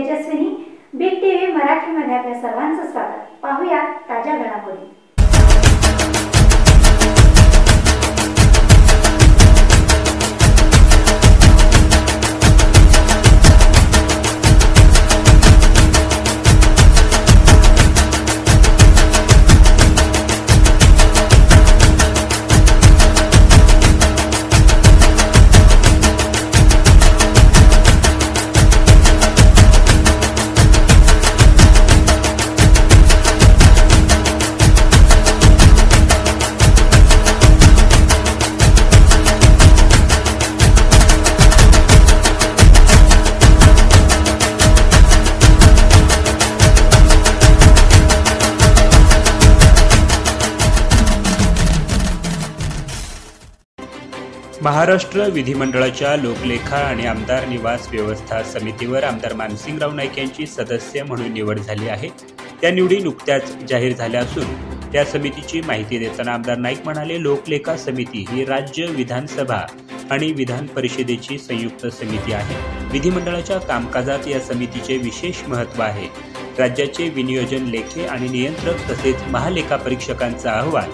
Tejaswini, big TV मराठीमध्ये आपल्या सर्वांचं स्वागत. पाहूया ताज्या घडामोडी. महाराष्ट्र विधिमंडळाच्या लोकलेखा आणि आमदार निवास व्यवस्था समितीवर आमदार मानसिंगराव नाईक यांची सदस्य म्हणून निवड झाली आहे. त्या निवडी नुकत्याच जाहीर झाल्या असून त्या समितीची माहिती देताना आमदार नाईक म्हणाले, लोकलेखा समिती ही राज्य विधानसभा आणि विधान परिषदेची संयुक्त समिती आहे. विधिमंडळाच्या कामकाजात या समितीचे विशेष महत्त्व आहे. राज्याचे विनियोजन लेखे आणि नियंत्रक तसेच महालेखा परीक्षकांचा अहवाल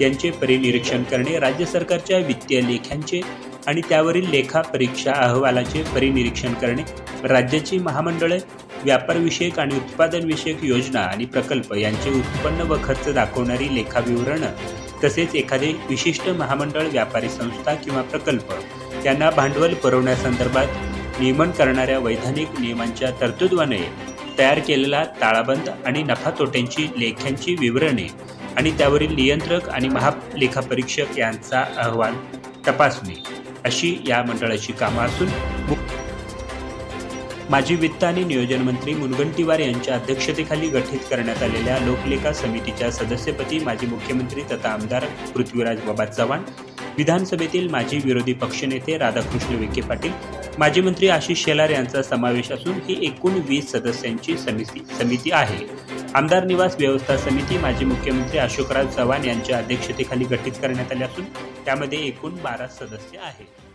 यांचे परिनिरीक्षण करणे, राज्य सरकारच्या वित्तीय लेख्यांचे आणि त्यावरील लेखा परीक्षा अहवालाचे परिनिरीक्षण करणे, राज्याची महामंडळे, व्यापारविषयक आणि उत्पादनविषयक योजना आणि प्रकल्प यांचे उत्पन्न व खर्च दाखवणारी लेखा विवरणं, तसेच एखादे विशिष्ट महामंडळ, व्यापारी संस्था किंवा प्रकल्प यांना भांडवल पुरवण्यासंदर्भात नियमन करणाऱ्या वैधानिक नियमांच्या तरतुदीने तयार केलेला ताळाबंद आणि नफा-तोट्यांची लेख्यांची विवरणे आणि त्यावरील नियंत्रक आणि महालेखापरीक्षक यांचा अहवाल तपासणे अशी या मंडळाची कामं असून माजी वित्त आणि नियोजन मंत्री मुनगंटीवार यांच्या अध्यक्षतेखाली गठीत करण्यात आलेल्या लोकलेखा समितीच्या सदस्यपदी माजी मुख्यमंत्री तथा आमदार पृथ्वीराज बाबा चव्हाण, विधानसभेतील माजी विरोधी पक्षनेते राधाकृष्ण विखे पाटील, माजी मंत्री आशिष शेलार यांचा समावेश असून ही एकूण 20 सदस्यांची समिती आहे. आमदार निवास व्यवस्था समिती माजी मुख्यमंत्री अशोकराव चव्हाण यांच्या अध्यक्षतेखाली गठीत करण्यात आली असून त्यामध्ये एकूण 12 सदस्य आहेत.